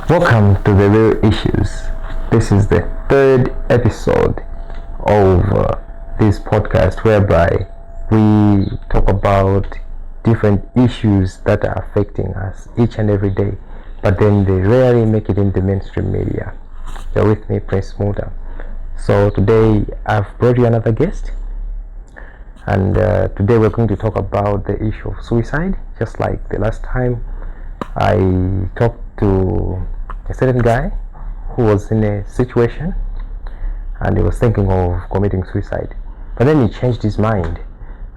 Welcome to the Real Issues. This is the third episode of this podcast whereby we talk about different issues that are affecting us each and every day, but then they rarely make it in the mainstream media. You're with me, Prince Muda. So today I've brought you another guest, and today we're going to talk about the issue of suicide. Just like the last time, I talked to a certain guy who was in a situation and he was thinking of committing suicide, but then he changed his mind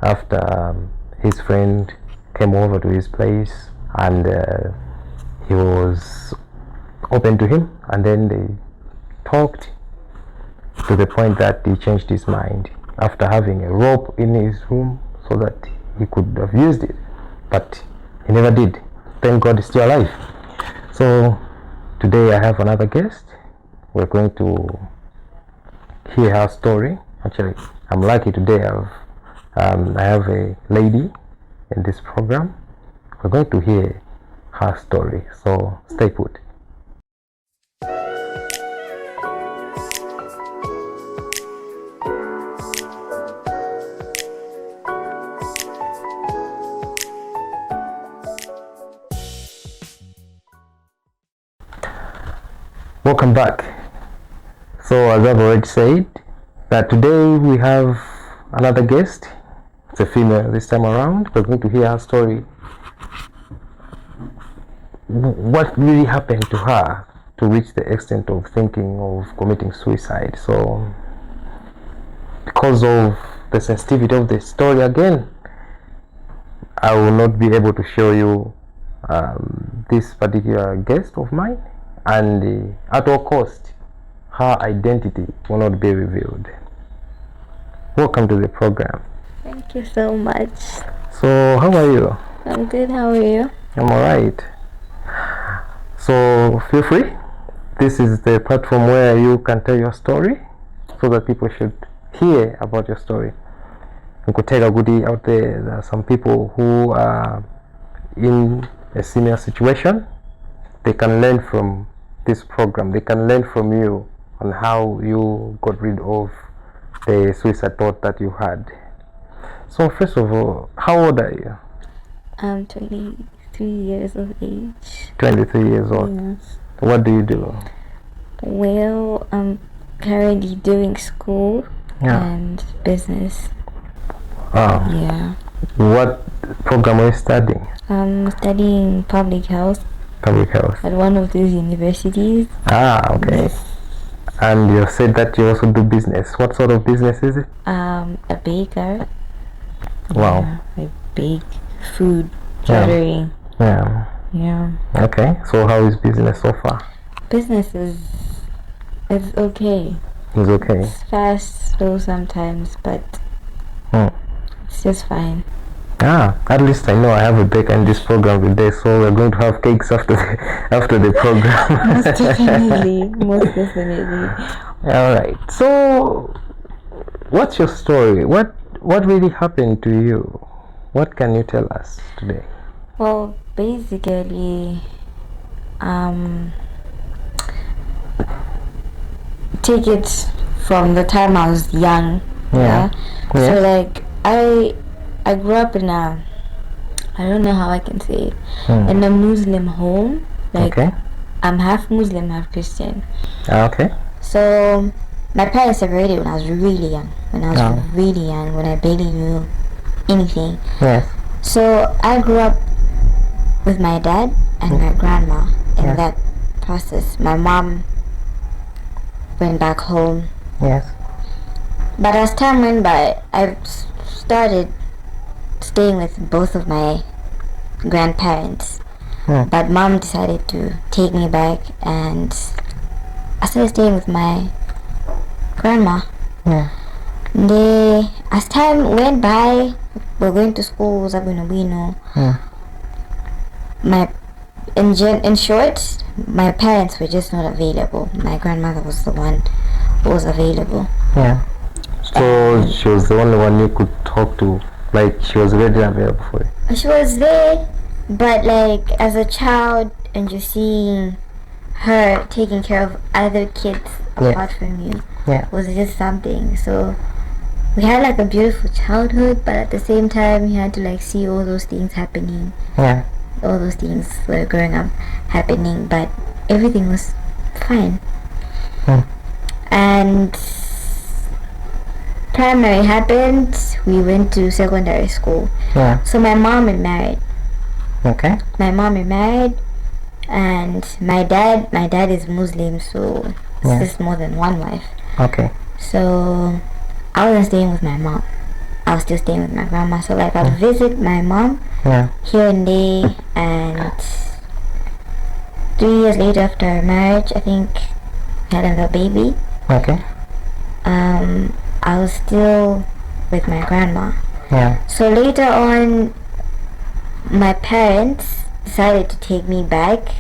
after his friend came over to his place and he was open to him, and then they talked to the point that he changed his mind after having a rope in his room so that he could have used it, but he never did. Thank God he's still alive. So today I have another guest. We're going to hear her story. Actually, I'm lucky today. I have a lady in this program. We're going to hear her story. So stay put. Welcome back. So as I've already said, that today we have another guest. It's a female this time around. We're going to hear her story. What really happened to her to reach the extent of thinking of committing suicide. So because of the sensitivity of the story again, I will not be able to show you this particular guest of mine, and at all cost her identity will not be revealed. Welcome to the program. Thank you so much. So how are you? I'm good, how are you? I'm alright. So feel free. This is the platform where you can tell your story so that people should hear about your story. You could take a goodie out there. There are some people who are in a similar situation. They can learn from this program. They can learn from you on how you got rid of the suicide thought that you had. So first of all, how old are you? I'm 23 years of age. 23 years old. Yes. What do you do? Well, I'm currently doing school and business. Oh. Yeah. What program are you studying? I'm studying public health Public health. at one of these universities. Ah, okay. Yes. And you said that you also do business. What sort of business is it? A baker. Wow. Yeah, I bake food, catering. Yeah. Yeah. Okay. So how is business so far? Business is okay. It's okay. It's fast, slow sometimes, but it's just fine. Ah, at least I know I have a baker in this program today, so we're going to have cakes after the program. Most definitely. Most definitely. All right. So, what's your story? What really happened to you? What can you tell us today? Well, basically, take it from the time I was young. Yeah. Yes. So like I grew up in I don't know how I can say it, in a Muslim home. Like, okay. I'm half Muslim, half Christian. Okay. So my parents separated when I was really young. When I barely knew anything. Yes. So I grew up with my dad and my grandma in that process. My mom went back home. Yes. But as time went by, I started staying with both of my grandparents. But mom decided to take me back, and I started staying with my grandma. Yeah. As time went by, we're going to schools, in short, my parents were just not available. My grandmother was the one who was available. Yeah. So she was the only one you could talk to, like she was ready and available for you. She was there, but like as a child and just seeing her taking care of other kids apart from you was just something. So we had like a beautiful childhood, but at the same time you had to like see all those things happening. All those things were growing up happening, but everything was fine. And primary happened, we went to secondary school. So my mom is married. My mom is married, and my dad is Muslim, so it's just more than one wife. So I wasn't staying with my mom. I was still staying with my grandma. So like I'd visit my mom here and there, and 3 years later after our marriage, I think I had another baby. I was still with my grandma. So later on, my parents decided to take me back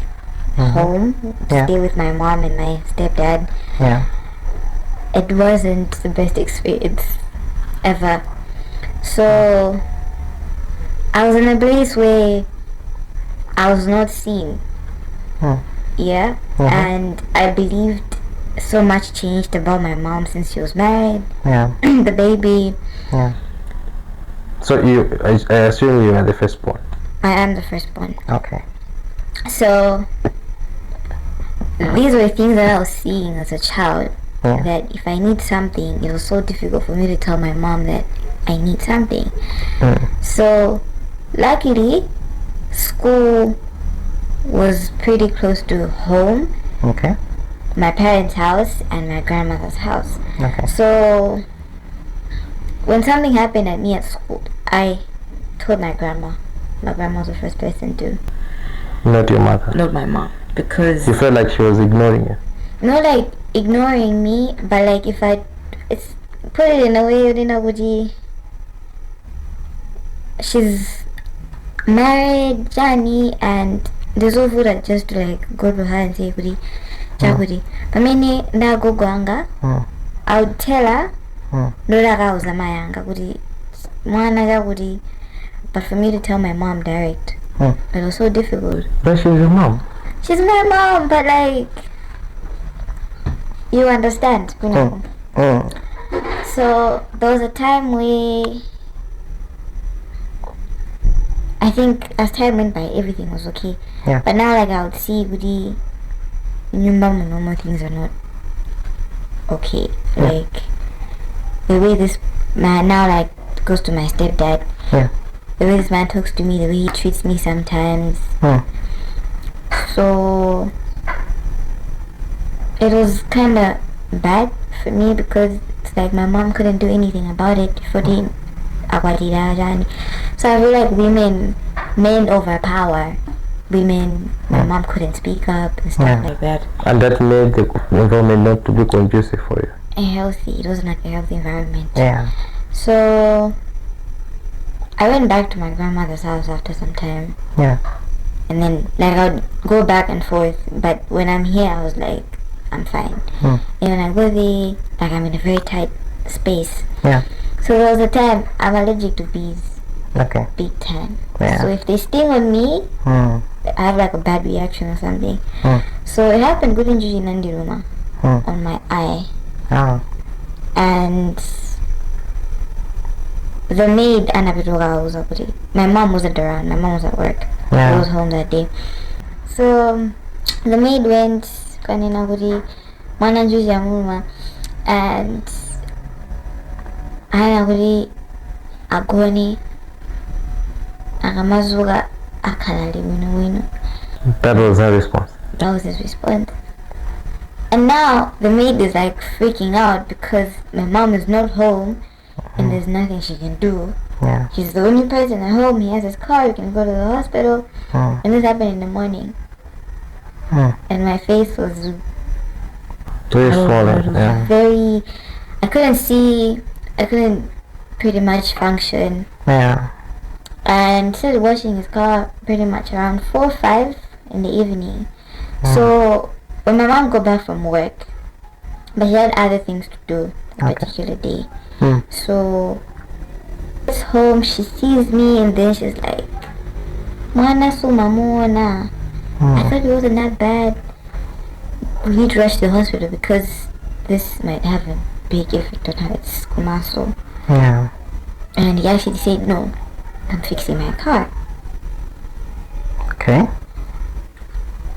home to stay with my mom and my stepdad. It wasn't the best experience ever. So I was in a place where I was not seen. And I believed so much changed about my mom since she was married. The baby. So I assume you are the firstborn. I am the firstborn. So these were things that I was seeing as a child. That if I need something, it was so difficult for me to tell my mom that I need something. So luckily, school was pretty close to home. My parents' house and my grandmother's house. So when something happened at me at school, I told my grandma. My grandma was the first person to. Not your mother. Not my mom, because you felt like she was ignoring you. Not like ignoring me, but like if it's put it in a way, she's married, Johnny, and there's no food that just to like go to her and say kudi chakudi. But many na go goanga, I would tell her no daga uzamayanga kudi mwana kudi. But for me to tell my mom direct, it was so difficult. But she's your mom. She's my mom, but like, you understand, you know. So there was a time where I think as time went by, everything was okay. But now, like, I would see the normal things are not okay. Like the way this man now like goes to my stepdad. The way this man talks to me, the way he treats me sometimes. So it was kind of bad for me because it's like my mom couldn't do anything about it. So I feel like men overpower women. My mom couldn't speak up and stuff like that. And that made the environment not to be conducive for you. And healthy. It wasn't like a healthy environment. So I went back to my grandmother's house after some time. And then like I would go back and forth, but when I'm here I was like, I'm fine. And when I go there, like I'm in a very tight space. So there was a time I'm allergic to bees. Big time. So if they sting on me, I have like a bad reaction or something. So it happened good in Nandiruma on my eye. And the maid my mom wasn't around, my mom was at work. I was home that day. So the maid went and agoni akamazuka akalali wino. That was her response. That was his response. And now the maid is like freaking out because my mom is not home and there's nothing she can do. He's the only person at home. He has his car. He can go to the hospital. And this happened in the morning. And my face was very swollen. Very. I couldn't see. I couldn't pretty much function. And started washing his car pretty much around 4 or 5 in the evening. So when my mom got back from work, but she had other things to do that particular day. So it's home, she sees me and then she's like, Mwana sumamona. I thought it wasn't that bad. we need to rush to the hospital because this might have a big effect on her. It's muscle. Yeah. And he actually said, no, I'm fixing my car. Okay.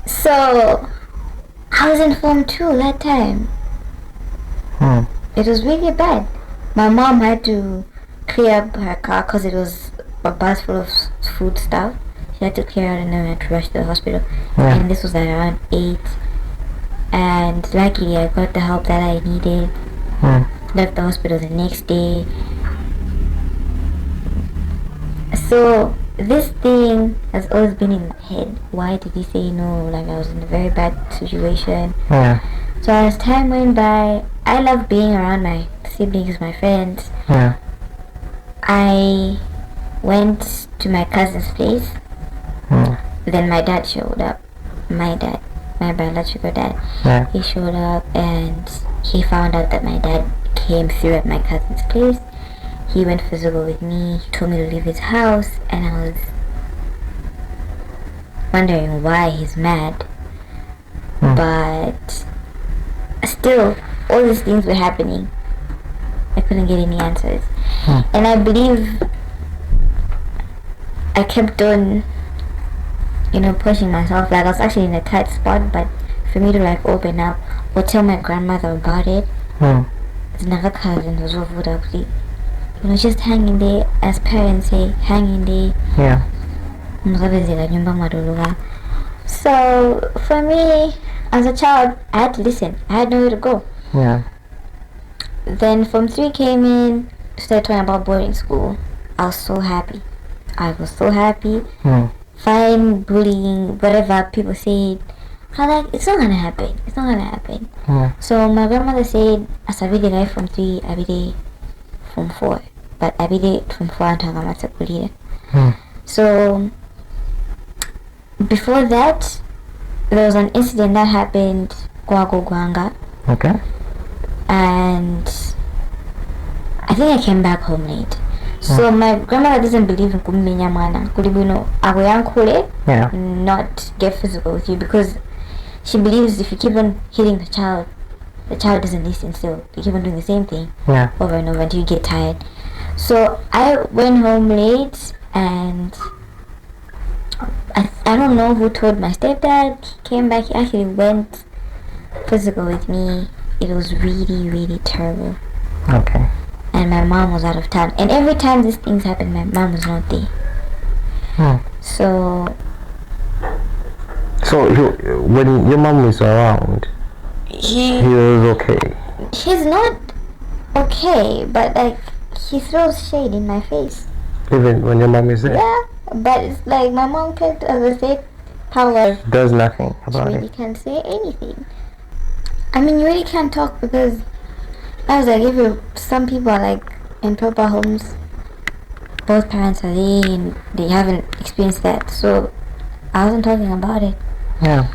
So I was informed too that time. It was really bad. My mom had to clear up her car because it was a bus full of food stuff. She had to clear out and then we had to rush to the hospital. Yeah. And this was at around 8. And luckily I got the help that I needed. Left the hospital the next day. So this thing has always been in my head. Why did he say no? Like I was in a very bad situation. Yeah. So as time went by, I love being around my siblings, my friends. Yeah. I went to my cousin's place. Then my dad showed up. My biological dad. Yeah. He showed up and he found out that my dad came through at my cousin's place. He went physical with me. He told me to leave his house, and I was wondering why he's mad. But still, all these things were happening. I couldn't get any answers. And I believe I kept on, pushing myself. Like I was actually in a tight spot, but for me to like open up or tell my grandmother about it, there's another cousin who's over there. Just hanging there, as parents say, hanging there. Yeah. So for me, as a child, I had to listen. I had nowhere to go. Yeah. Then Form 3 came in, started talking about boarding school. I was so happy. Fine, bullying, whatever people said. I was like, it's not gonna happen. So my grandmother said, as I be the guy from 3, I be the from 4. But I be the from 4 until I'm at the So before that, there was an incident that happened Guanga. Okay. And I think I came back home late. So my grandmother doesn't believe in kumenya mwana. Kulibuno agoyankule, not get physical with you, because she believes if you keep on hitting the child doesn't listen still. You keep on doing the same thing over and over until you get tired. So I went home late, and I don't know who told my stepdad. He came back, he actually went physical with me. It was really, really terrible. Okay. And my mom was out of town. And every time these things happened, my mom was not there. So when your mom was around, he was okay? He's not okay, but like he throws shade in my face. Even when your mom is there? Yeah, but it's like my mom can't, as I said, power. Does nothing about it. She really can't say anything. I mean, you really can't talk because, as I give you, some people are like in proper homes, both parents are there and they haven't experienced that. So I wasn't talking about it. Yeah.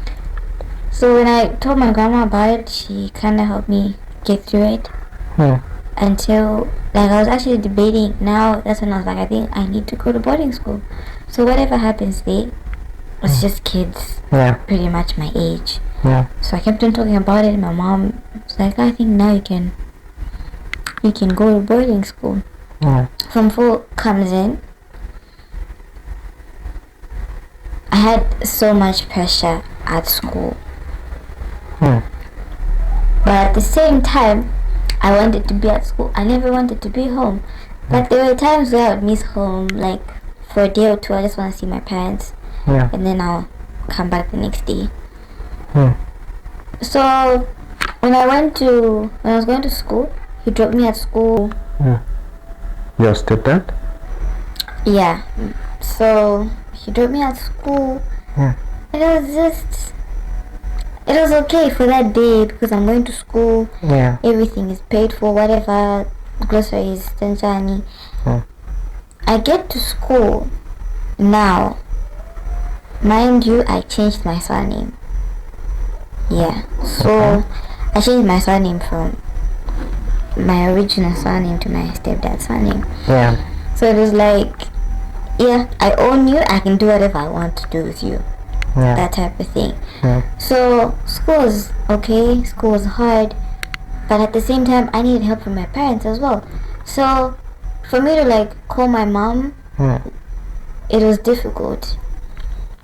So when I told my grandma about it, she kind of helped me get through it. Until, like, I was actually debating. Now that's when I was like, I think I need to go to boarding school. So whatever happens there, it's just kids, pretty much my age. Yeah. So I kept on talking about it. My mom was like, I think now you can go to boarding school. Form 4 comes in. I had so much pressure at school. But at the same time, I wanted to be at school. I never wanted to be home. But there were times where I would miss home, like for a day or two. I just want to see my parents. And then I'll come back the next day. So when I was going to school, he dropped me at school. Your stepdad? Yeah. So he dropped me at school. And it was okay for that day because I'm going to school. Everything is paid for, whatever, groceries, sunshine. I get to school now. Mind you, I changed my surname. So I changed my surname from my original surname to my stepdad's surname. So it was like, I own you, I can do whatever I want to do with you. that type of thing. So school is okay, school was hard, but at the same time I needed help from my parents as well. So for me to like call my mom, it was difficult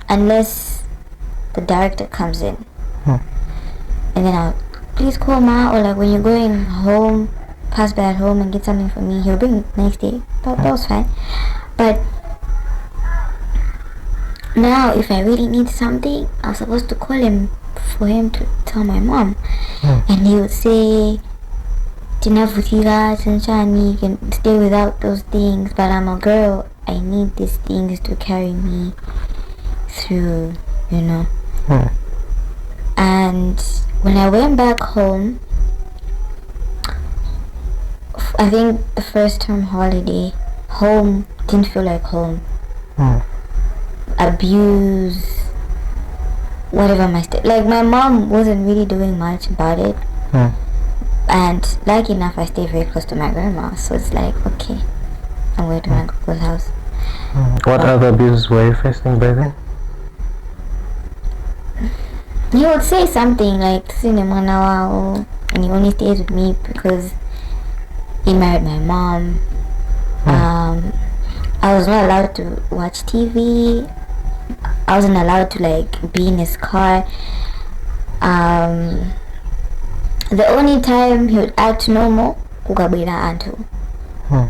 unless the director comes in, and then I'll please call ma, or like when you're going home, pass by at home and get something for me. He'll bring it the next day. That was fine. But now if I really need something, I was supposed to call him for him to tell my mom, and he would say, Tinavutira, Sanchani, you can stay without those things, but I'm a girl, I need these things to carry me through, you know. And when I went back home, I think the first term holiday, home didn't feel like home. Abuse, whatever like my mom wasn't really doing much about it. And lucky enough, I stay very close to my grandma, so it's like, okay, I'm going to my uncle's house. What other abuse were you facing by then? He would say something like, and he only stays with me because he married my mom. I was not allowed to watch TV. I wasn't allowed to like be in his car. The only time he would act normal, kukabwera antu.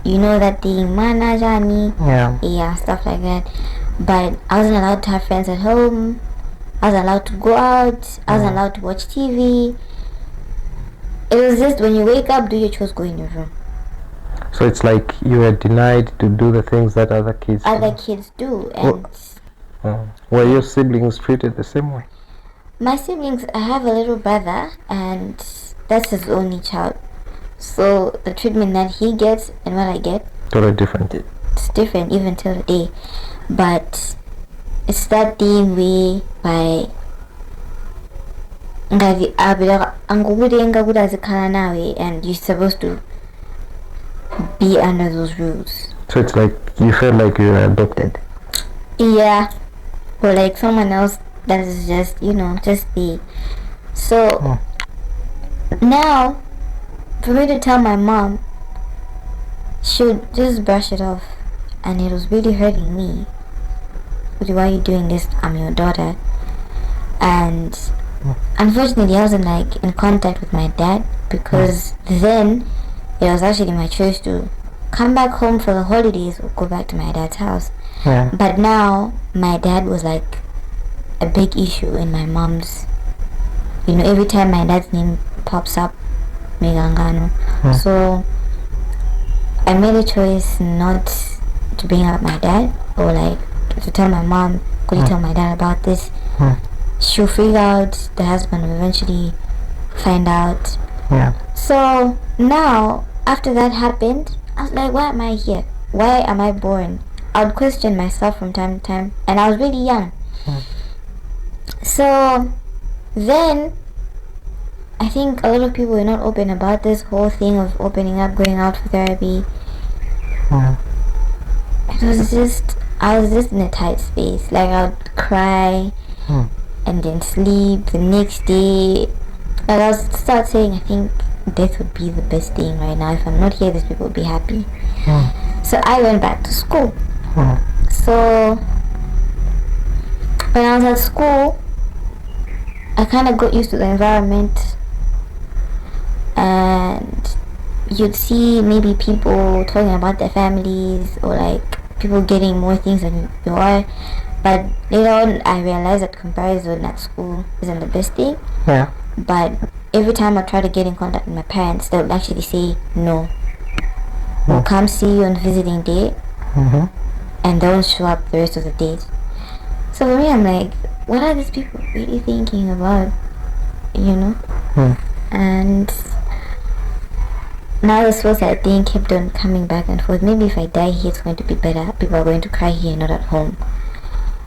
You know that thing, mana jani, yeah, stuff like that. But I wasn't allowed to have friends at home. I wasn't allowed to go out. I wasn't allowed to watch TV. It was just when you wake up, do your chores, go in your room. So it's like you were denied to do the things that other kids do. And were your siblings treated the same way? My siblings, I have a little brother, and that's his only child. So the treatment that he gets and what I get, totally different. It's different even till today. But it's that thing way by and you're supposed to be under those rules. So it's like you feel like you were adopted. Yeah. Or like someone else that is just, just be. So now for me to tell my mom, she would just brush it off, and it was really hurting me. Why are you doing this? I'm your daughter. And unfortunately I wasn't like in contact with my dad, because then it was actually my choice to come back home for the holidays or go back to my dad's house. But now my dad was like a big issue in my mom's, every time my dad's name pops up, Megangano. So I made a choice not to bring up my dad, or like to tell my mom, could you tell my dad about this? She'll figure out, the husband will eventually find out. So now after that happened, I was like, why am I here? Why am I born? I would question myself from time to time, and I was really young. So then I think a lot of people were not open about this whole thing of opening up, going out for therapy. It was just, I was just in a tight space. Like I would cry and then sleep the next day. Like I would start saying, I think death would be the best thing right now. If I'm not here, these people would be happy. So I went back to school. So when I was at school, I kind of got used to the environment, and you'd see maybe people talking about their families, or like people getting more things than you are. But later on I realized that comparison at school isn't the best thing. But every time I try to get in contact with my parents, they would actually say no. We'll come see you on visiting day, and don't show up the rest of the days. So for me, I'm like, what are these people really thinking about, And now the suicide thing kept on coming back and forth. Maybe if I die here, it's going to be better. People are going to cry here, not at home.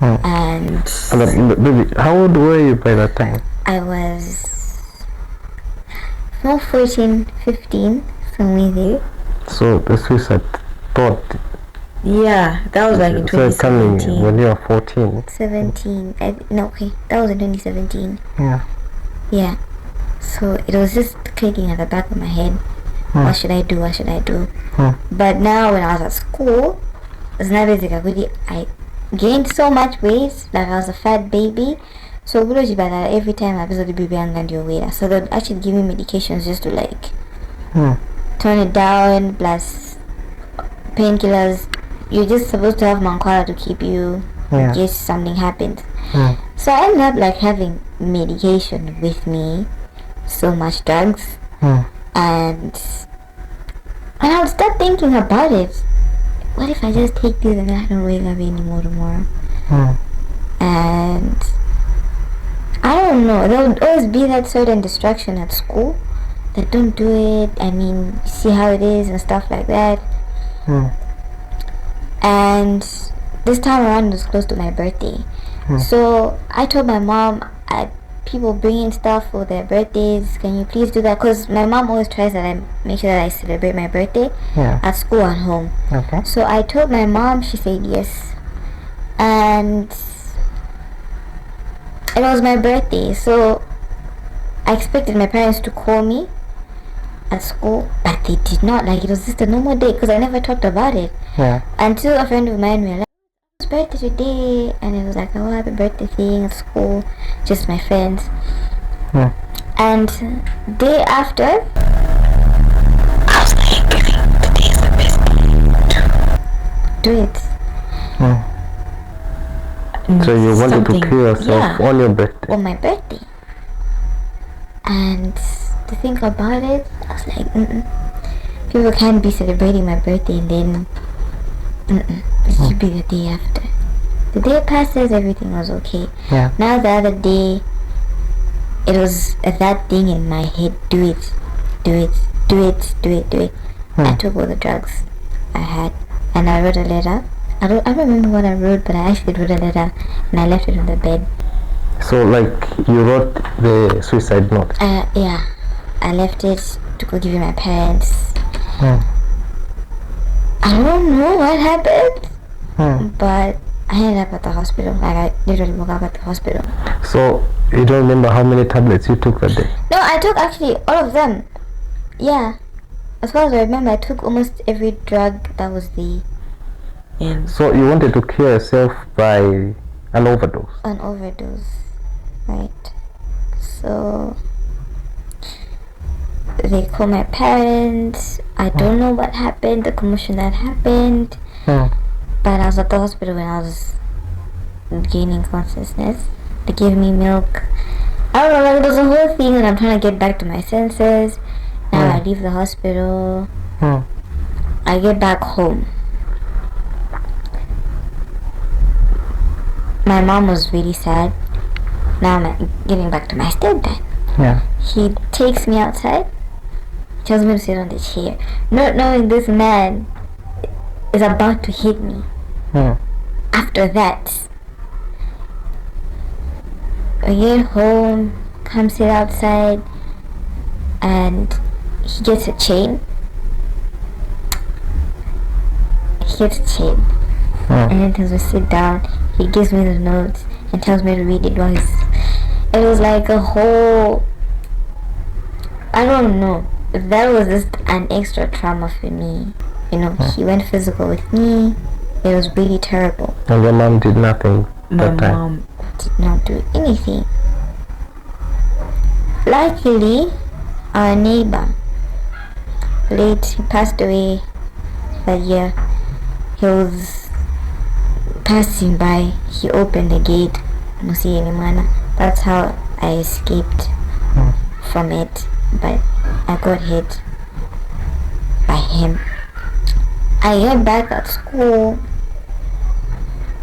And baby, how old were you by that time? I was 14, 15, somewhere there. So the suicide thought Yeah, that was like in So coming 2017. when you were 14. 17. No, okay, that was in 2017. Yeah. Yeah. So it was just clicking at the back of my head. What should I do? What should I do? But now when I was at school, it's not basically I gained so much weight, like I was a fat baby. So every time I visit the baby and your weight, so they'd actually give me medications just to like turn it down, plus painkillers. You're just supposed to have mankwara to keep you in case something happens. So I ended up like having medication with me, so much drugs, and I would start thinking about it. What if I just take this and I don't wake up anymore tomorrow? And I don't know, there would always be that certain distraction at school that don't do it. I mean, you see how it is and stuff like that. And this time around was close to my birthday. So I told my mom, people bringing stuff for their birthdays, can you please do that? Because my mom always tries that I make sure that I celebrate my birthday at school and home. Okay. So I told my mom, she said yes. And it was my birthday, so I expected my parents to call me at school, but they did not. Like, it was just a normal day because I never talked about it until a friend of mine was like, it's birthday today, and it was like, oh, happy birthday thing at school, just my friends. And day after, I was like, today is the best day to do it. So you wanted to kill yourself on your birthday? On my birthday. And to think about it, I was like, people can't be celebrating my birthday and then it should be the day after. The day passes, everything was okay. Now the other day, it was that thing in my head, do it. I took all the drugs I had and I wrote a letter. I don't remember what I wrote, but I actually wrote a letter and I left it on the bed. So like you wrote the suicide note? Yeah. I left it to go give it my parents. I don't know what happened, but I ended up at the hospital. Like, I literally woke up at the hospital. So you don't remember how many tablets you took that day? No, I took actually all of them. Yeah. As far as I remember, I took almost every drug that was the... So you wanted to kill yourself by an overdose? An overdose, right. So they called my parents. I don't know what happened, the commotion that happened. But I was at the hospital when I was gaining consciousness. They gave me milk. I don't know, like, it was a whole thing, and I'm trying to get back to my senses. Now I leave the hospital. I get back home. My mom was really sad. Now I'm getting back to my stepdad. He takes me outside, tells me to sit on the chair, not knowing this man is about to hit me. After that, I get home, come sit outside, and he gets a chain. And then tells me to sit down. He gives me the notes and tells me to read it once. It was like a whole... I don't know. That was just an extra trauma for me. You know, he went physical with me. It was really terrible. And your mom did nothing that time? My mom did not do anything. Luckily, our neighbor, he passed away that year. He was passing by, he opened the gate. That's how I escaped from it, but I got hit by him. I got back at school.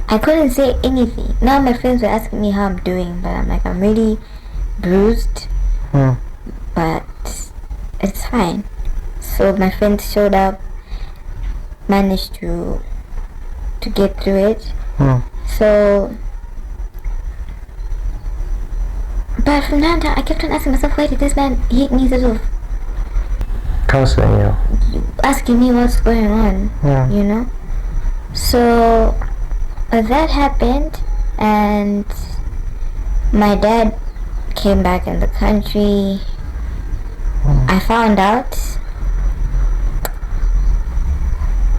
I couldn't say anything. Now my friends were asking me how I'm doing, but I'm like, I'm really bruised, but it's fine. So my friends showed up, managed to get through it. So, but from now on, I kept on asking myself, why did this man hit me? Sort of counseling you, asking me what's going on, you know. So that happened, and my dad came back in the country. I found out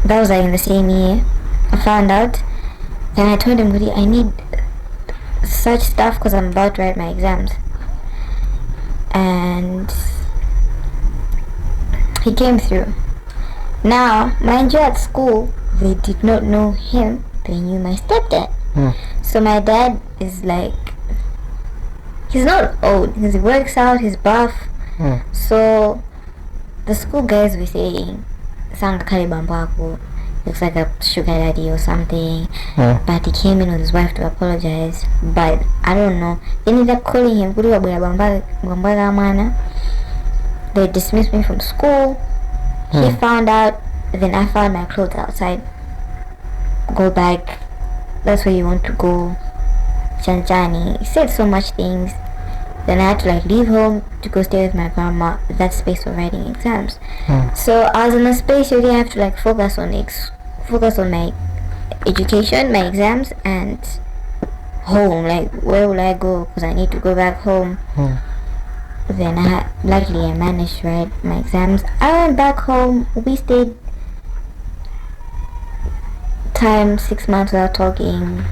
that was like in the same year. I found out. Then I told him, Woody, I need such stuff because I'm about to write my exams. And he came through. Now, mind you, at school, they did not know him. They knew my stepdad. So my dad is like, he's not old. He works out, he's buff. So the school guys were saying, Sanga Kalibambako looks like a sugar daddy or something. But he came in with his wife to apologize. But I don't know. They ended up calling him. They dismissed me from school. He found out. Then I found my clothes outside. Go back. That's where you want to go. Chanchani. He said so much things. Then I had to like leave home to go stay with my grandma. That space for writing exams. So I was in a space where I have to like focus on my education, my exams, and home. Like where will I go? Because I need to go back home. Then luckily I managed to write my exams. I went back home. We stayed 6 months without talking.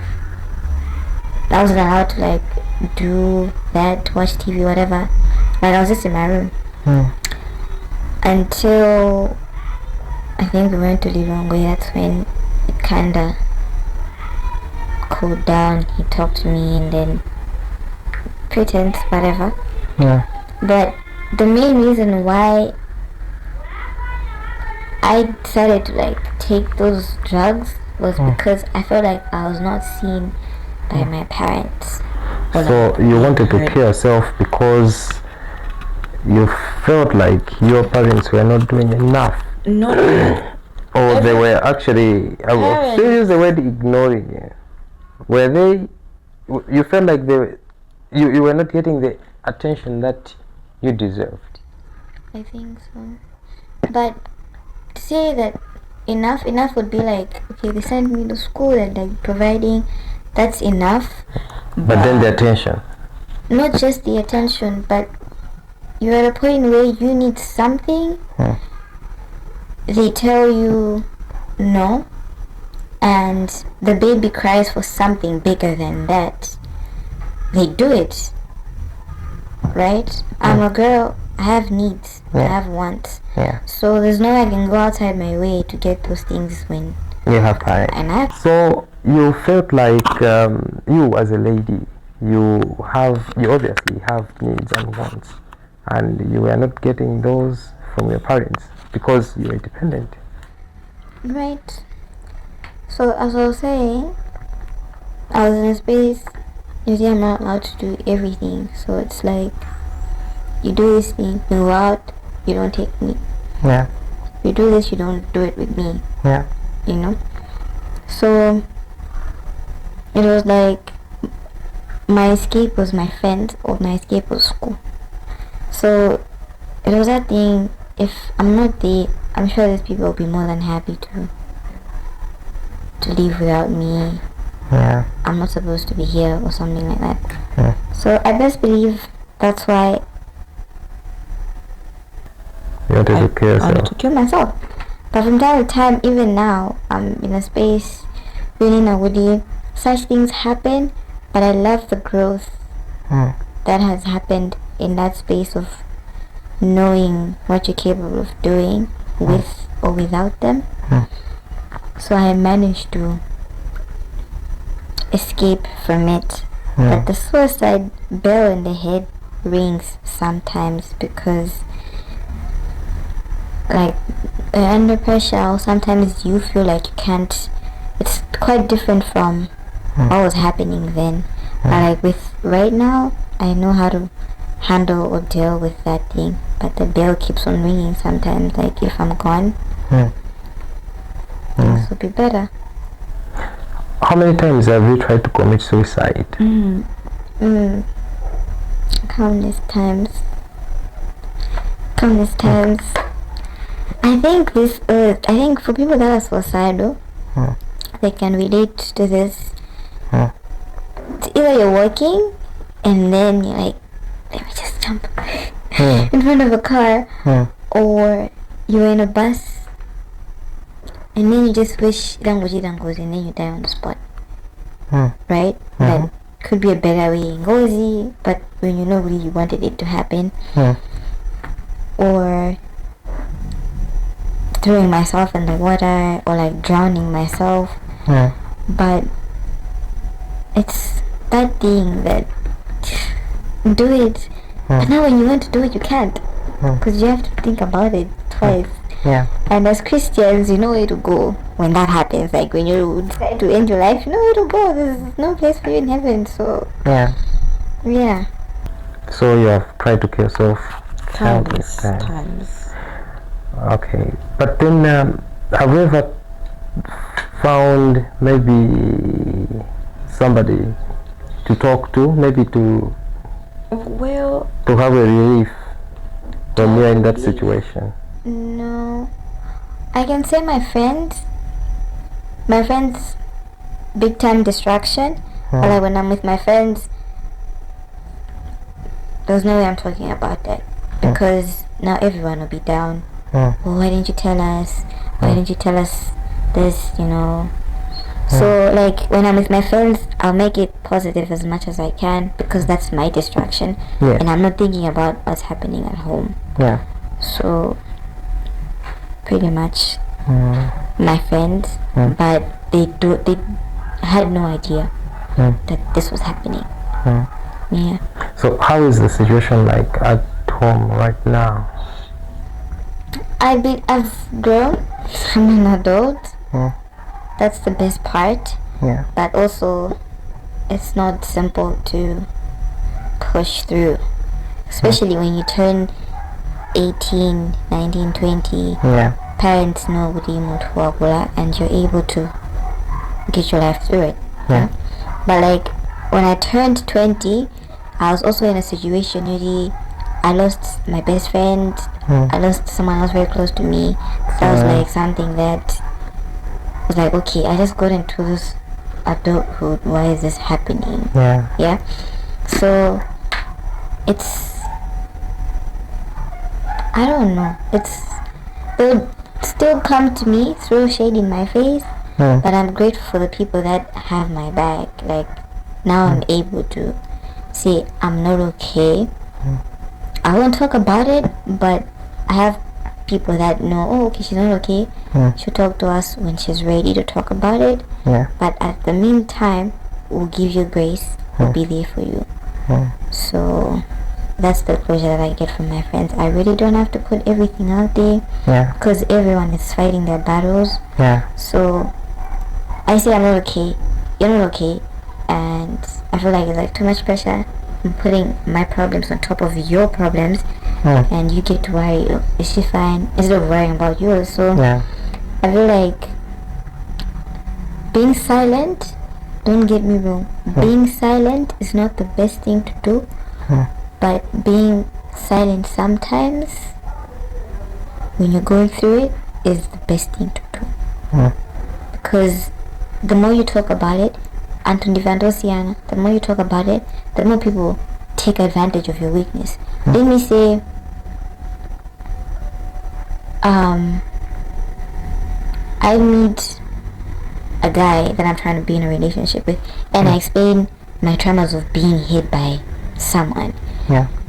I wasn't allowed to like do that, watch TV, whatever. Like I was just in my room until I think we went to Lilongwe. That's when it kinda cooled down. He talked to me and then pretense, whatever. But the main reason why I decided to like take those drugs was because I felt like I was not seen by my parents. So you wanted to kill yourself because you felt like your parents were not doing enough. No. Or they were actually, I will still use the word ignoring you. Were they, you felt like you were not getting the attention that you deserved? I think so. But to say that enough would be like, okay, they sent me to school and like providing, that's enough. But then the attention. Not just the attention, but you're at a point where you need something. They tell you no, and the baby cries for something bigger than that. They do it, right? I'm a girl. I have needs. I have wants. So there's no way I can go outside my way to get those things when you have parents. So you felt like you as a lady, you obviously have needs and wants, and you were not getting those from your parents because you were dependent. Right. So as I was saying, I was in a space usually I'm not allowed to do everything. So it's like, you do this thing, you go out, you don't take me. You do this, you don't do it with me. You know? So it was like my escape was my friends or my escape was school. So it was that thing, if I'm not there, I'm sure these people will be more than happy to leave without me. I'm not supposed to be here or something like that. So I best believe that's why you wanted to kill myself. But from time to time, even now, I'm in a space feeling a woody. Such things happen, but I love the growth that has happened in that space of knowing what you're capable of doing with or without them. So I managed to escape from it. But the suicide bell in the head rings sometimes because like under pressure, or sometimes you feel like you can't. It's quite different from what was happening then. But like with right now, I know how to handle or deal with that thing. But the bell keeps on ringing sometimes. Like if I'm gone, things will be better. How many times have you tried to commit suicide? Countless times. I think for people that are suicidal, they can relate to this. Mm. It's either you're working and then you're like, let me just jump in front of a car, or you're in a bus and then you just wish Dangoji goes and then you die on the spot. Right? That could be a better way in Gozi, but when you know really you wanted it to happen. Or throwing myself in the water, or like drowning myself. But it's that thing that do it, but now when you want to do it you can't, because you have to think about it twice. And as Christians, you know where to go when that happens. Like when you decide to end your life, you know where to go. There's no place for you in heaven. So yeah. So you have tried to kill yourself countless times. Okay, but then have you ever found maybe somebody to talk to, maybe to have a relief when you're in that situation? No, I can say my friends big time distraction. But like when I'm with my friends, there's no way I'm talking about that, because now everyone will be down. Well, why didn't you tell us? Why didn't you tell us this, you know? So like when I'm with my friends, I'll make it positive as much as I can, because that's my distraction, and I'm not thinking about what's happening at home. So pretty much my friends, but they had no idea that this was happening. So how is the situation like at home right now? I've grown. I'm an adult. That's the best part. But also, it's not simple to push through, especially when you turn 18, 19, 20. Parents know what you want, and you're able to get your life through it. But like when I turned 20, I was also in a situation where I lost my best friend. I lost someone else very close to me. That was like something that was like, okay, I just got into this adulthood. Why is this happening? So it's, I don't know. They'll still come to me, throw shade in my face, but I'm grateful for the people that have my back. Like now I'm able to say I'm not okay. I won't talk about it, but I have people that know, oh, okay, she's not okay. She'll talk to us when she's ready to talk about it. But at the meantime, we'll give you grace. We'll be there for you. So that's the closure that I get from my friends. I really don't have to put everything out there, because everyone is fighting their battles. So I say I'm not okay, you're not okay, and I feel like it's like too much pressure. I'm putting my problems on top of your problems, and you get to worry, is she fine, instead of worrying about yours. So I feel like being silent, don't get me wrong, being silent is not the best thing to do, but being silent sometimes when you're going through it is the best thing to do. Because the more you talk about it, the more you talk about it, the more people take advantage of your weakness. Let me say, I meet a guy that I'm trying to be in a relationship with, and I explain my traumas of being hit by someone.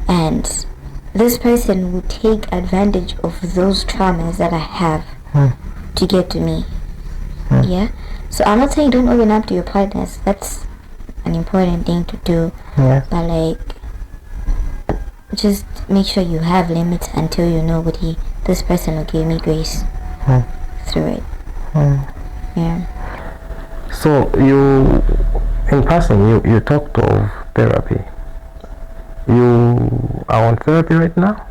And this person will take advantage of those traumas that I have to get to me. So I'm not saying don't open up to your partners. That's an important thing to do. But like, just make sure you have limits until you know this person will give me grace through it. So you, in passing, you talked of therapy. You are on therapy right now?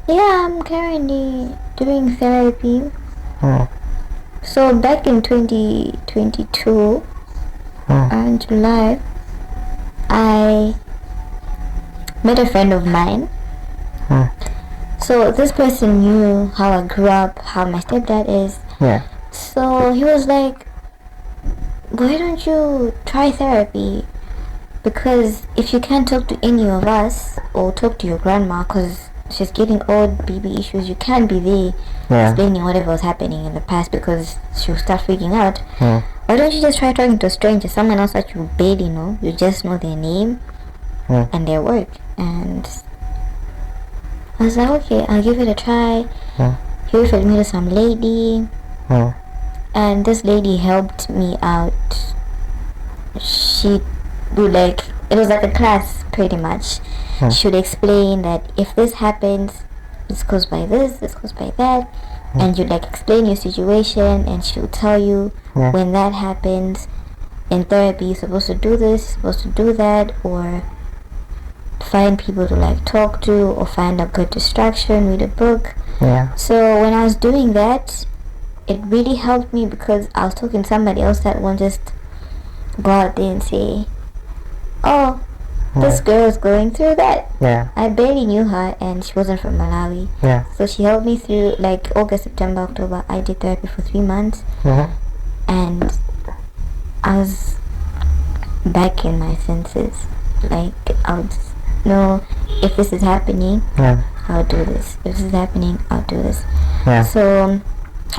Yeah, I'm currently doing therapy. So back in 2022, in July, I met a friend of mine. So this person knew how I grew up, how my stepdad is. So he was like, why don't you try therapy? Because if you can't talk to any of us or talk to your grandma because she's getting old, baby issues, you can't be there explaining whatever was happening in the past because she'll start freaking out. Why don't you just try talking to a stranger, someone else that you barely know, you just know their name and their work? And I was like, okay, I'll give it a try. He referred me to some lady, and this lady helped me out. She would it was like a class pretty much. She would explain that if this happens, this goes by this goes by that, and you explain your situation, and she would tell you when that happens. In therapy, you're supposed to do this, supposed to do that, or find people to talk to, or find a good distraction, read a book. So when I was doing that, it really helped me because I was talking to somebody else that won't just go out there and say, oh, this girl is going through that. I barely knew her, and she wasn't from Malawi. So she helped me through August, September, October. I did therapy for 3 months, and I was back in my senses. I would know if this is happening, I'll do this. If this is happening, I'll do this. So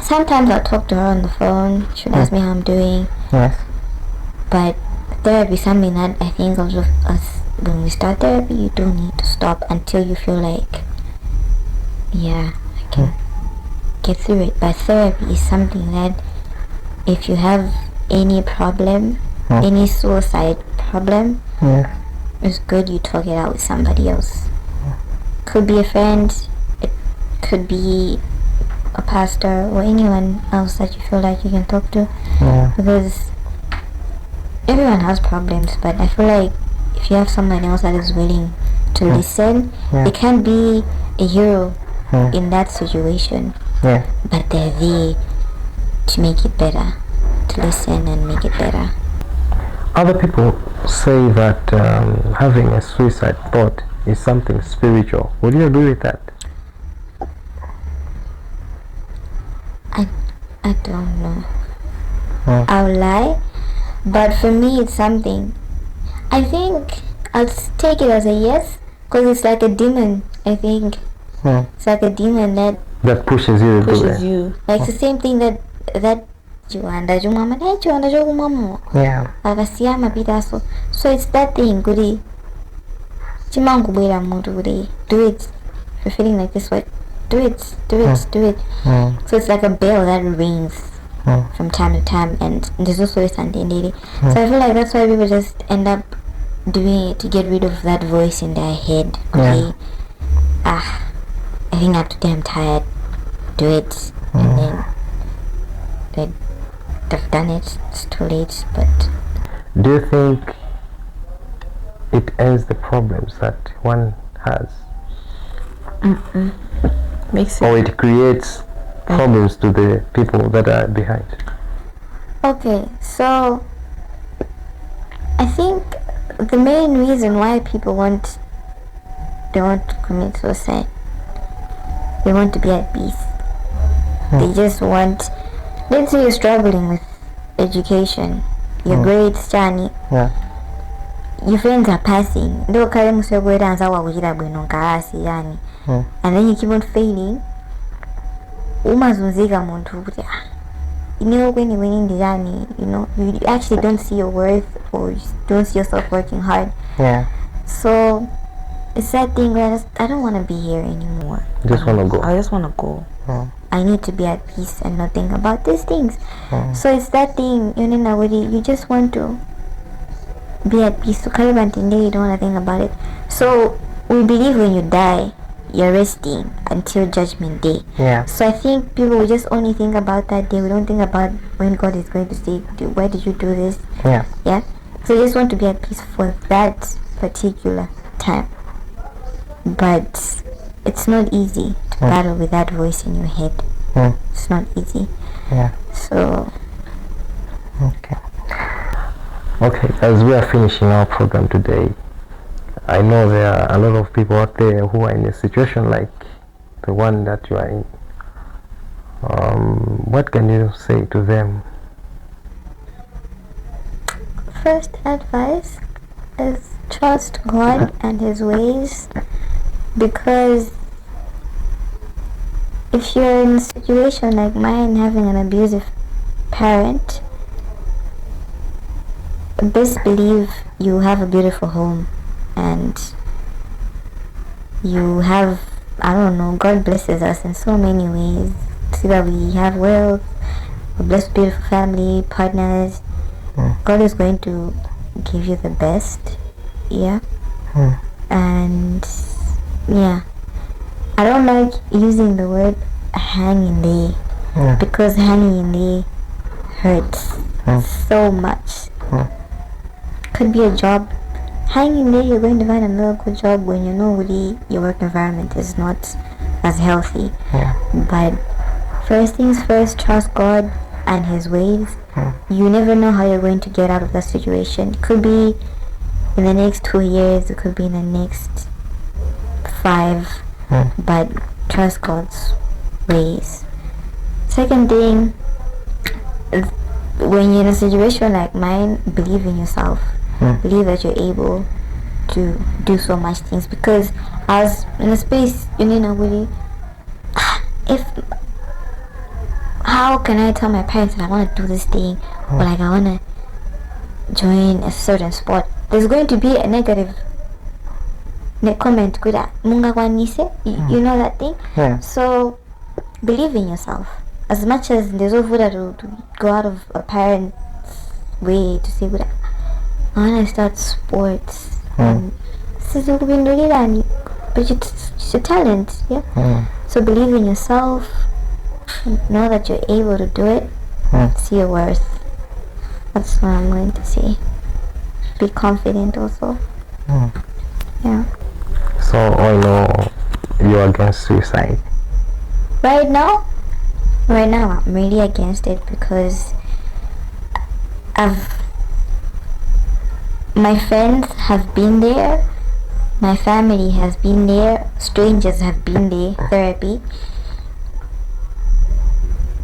sometimes I'll talk to her on the phone. She'll ask me how I'm doing. But therapy is something that I think a lot of us, when we start therapy, you don't need to stop until you feel I can get through it. But therapy is something that if you have any problem, any suicide problem, it's good you talk it out with somebody else. Could be a friend, it could be a pastor, or anyone else that you feel like you can talk to. Because everyone has problems, but I feel if you have someone else that is willing to listen, they can be a hero in that situation, but they're there to make it better, to listen and make it better. Other people say that having a suicide thought is something spiritual. Would you agree with that? I don't know. I'll lie, but for me it's something. I think I'll take it as a yes, because it's like a demon. I think it's like a demon that pushes you to do it. It's the same thing that Juanda Jumama Juanda Jumamo. Avasiyama Pidaso. So it's that thing, goody. Chimangu Bera Muduri. Do it. If you're feeling like this way, do it. So it's like a bell that rings from time to time, and there's also a Sunday daily. So I feel like that's why people just end up doing it to get rid of that voice in their head. Okay, I think I'm too damn tired. Do it, and then they've done it. It's too late. But do you think it ends the problems that one has? Makes or it creates problems to the people that are behind? Okay, so I think the main reason why people they want to commit suicide, they want to be at peace. They just want, let's say you're struggling with education, your grades, Johnny. Your friends are passing. And then you keep on failing. You actually don't see your worth, or you don't see yourself working hard. So it's that thing where I don't want to be here anymore. I just want to go. I need to be at peace and not think about these things. So it's that thing, you just want to be at peace. So you don't want to think about it. So we believe when you die, you're resting until judgment day. So I think people will just only think about that day. We don't think about when God is going to say, why did you do this? So you just want to be at peace for that particular time. But it's not easy to battle with that voice in your head. It's not easy. So okay, as we are finishing our program today, I know there are a lot of people out there who are in a situation like the one that you are in. What can you say to them? first advice is trust God and His ways, because if you're in a situation like mine, having an abusive parent, best believe you have a beautiful home and you have, I don't know, God blesses us in so many ways. See that we have wealth, a blessed beautiful family, partners. God is going to give you the best. Yeah. And yeah, I don't like using the word hanging there, because hanging there hurts so much. Could be a job. Hanging there, you're going to find another good job when you know really your work environment is not as healthy. But first things first, trust God and His ways. You never know how you're going to get out of that situation. It could be in the next 2 years, it could be in the next 5, but trust God's ways. Second thing, when you're in a situation like mine, believe in yourself. Believe that you're able to do so much things, because as in a space, you know, really, if how can I tell my parents that I want to do this thing, or like I want to join a certain sport? There's going to be a negative comment. You know that thing? So believe in yourself. As much as there's no food to go out of a parent's way to say, I want to start sports. This is but it's a talent, yeah? So believe in yourself. Know that you're able to do it. See your worth. That's what I'm going to say. Be confident also. Yeah. So I know you're against suicide. Right now I'm really against it, because my friends have been there, my family has been there, strangers have been there, therapy.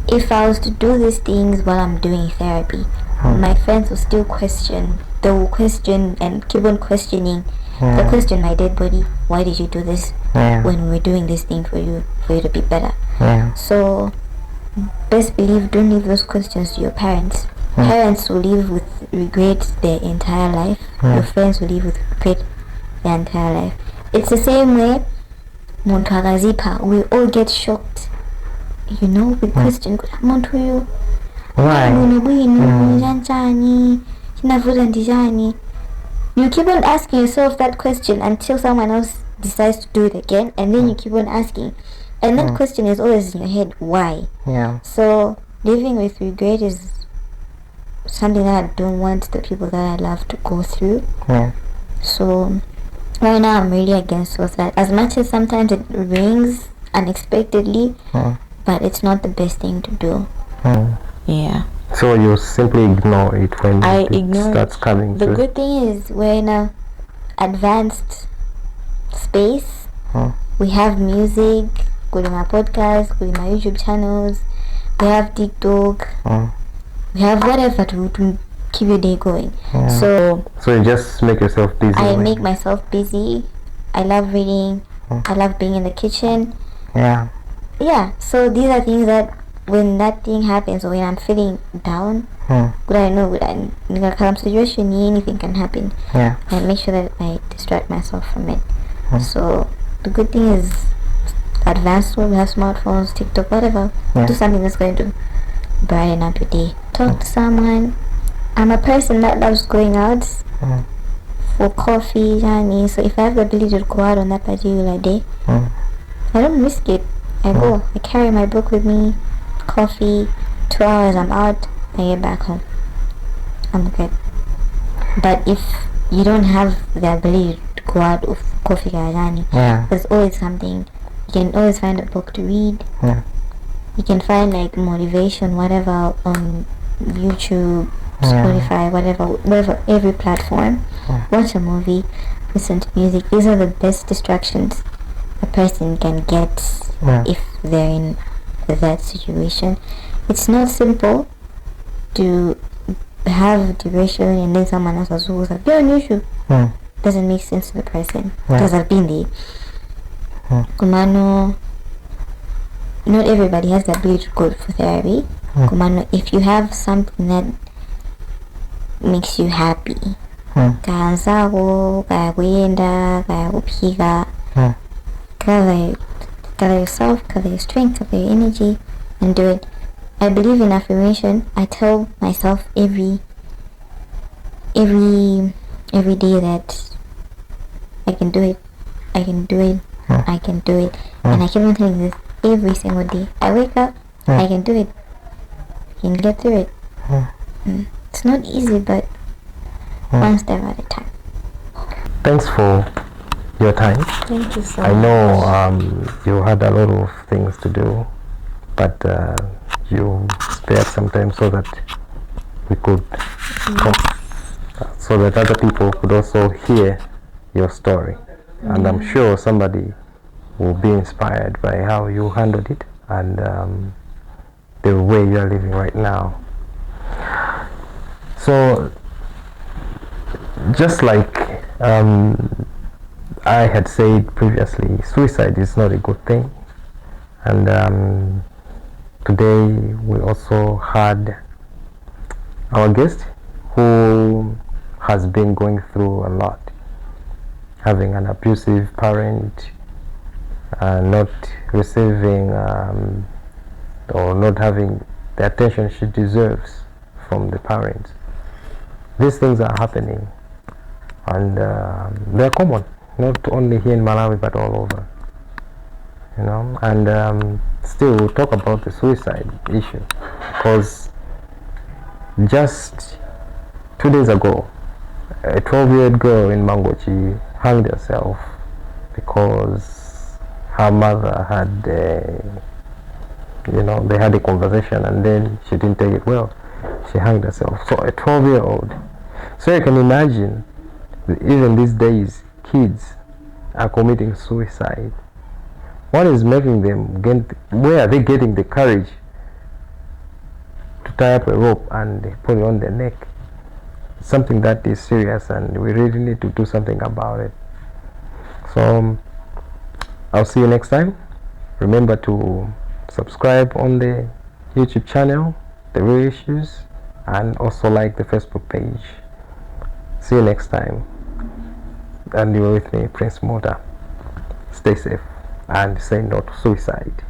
If I was to do these things while I'm doing therapy, my friends will still question. They will question and keep on questioning. They question my dead body. Why did you do this when we were doing this thing for you to be better? So best believe, don't leave those questions to your parents. Parents will live with regret their entire life. Your friends will live with regret their entire life. It's the same way we all get shocked. You know, we question Why? You keep on asking yourself that question until someone else decides to do it again, and then you keep on asking, and that question is always in your head, why? So living with regret is something that I don't want the people that I love to go through. So right now I'm really against all of that, as much as sometimes it rings unexpectedly, but it's not the best thing to do. Yeah. So you simply ignore it when it starts coming. The good thing is we're in a advanced space. We have music, go to my podcast, go to my YouTube channels, we have TikTok, we have whatever to keep your day going. So you just make yourself busy. I make myself busy. I love reading. I love being in the kitchen. So these are things that when that thing happens, or when I'm feeling down, I know in a calm situation anything can happen. I make sure that I distract myself from it. So the good thing is advanced world, we have smartphones, TikTok, whatever. Do something that's going to brighten up your day. Talk to someone. I'm a person that loves going out for coffee, honey. So if I have the ability to go out on that particular day, I don't risk it. I go. I carry my book with me, coffee, 2 hours I'm out, I get back home. I'm good. But if you don't have the ability to go out with coffee, there's always something. You can always find a book to read. You can find like motivation, whatever, on YouTube, Spotify, whatever, every platform. Watch a movie, listen to music. These are the best distractions a person can get if they're in that situation. It's not simple to have depression and then someone else was like, you're an issue. Doesn't make sense to the person because I've been there. Kumano, not everybody has the ability to go for therapy. Kumano, if you have something that makes you happy, kaya nzako, kaya kuyenda, kaya kupiga, gather yourself, gather your strength, gather your energy, and do it. I believe in affirmation. I tell myself every day that I can do it, I can do it, I can do it, and I keep on telling this every single day. I wake up, I can do it, I can get through it. It's not easy, but one step at a time. Thanks for your time. Thank you so I much. know you had a lot of things to do, but you spared some time so that we could talk, so that other people could also hear your story. And I'm sure somebody will be inspired by how you handled it and the way you are living right now. So, just like I had said previously, suicide is not a good thing. And today we also had our guest who has been going through a lot, having an abusive parent, not receiving or not having the attention she deserves from the parents. These things are happening, and they're common, not only here in Malawi but all over, you know. And still we'll talk about the suicide issue, because just 2 days ago a 12-year-old girl in Mangochi hanged herself because her mother had they had a conversation and then she didn't take it well. She hanged herself. So a 12-year-old. So you can imagine, even these days kids are committing suicide. What is making them where are they getting the courage to tie up a rope and put it on their neck? Something that is serious, and we really need to do something about it. So I'll see you next time. Remember to subscribe on the YouTube channel, The Real Issues, and also like the Facebook page. See you next time. And you were with me, Prince Mota. Stay safe and say no to suicide.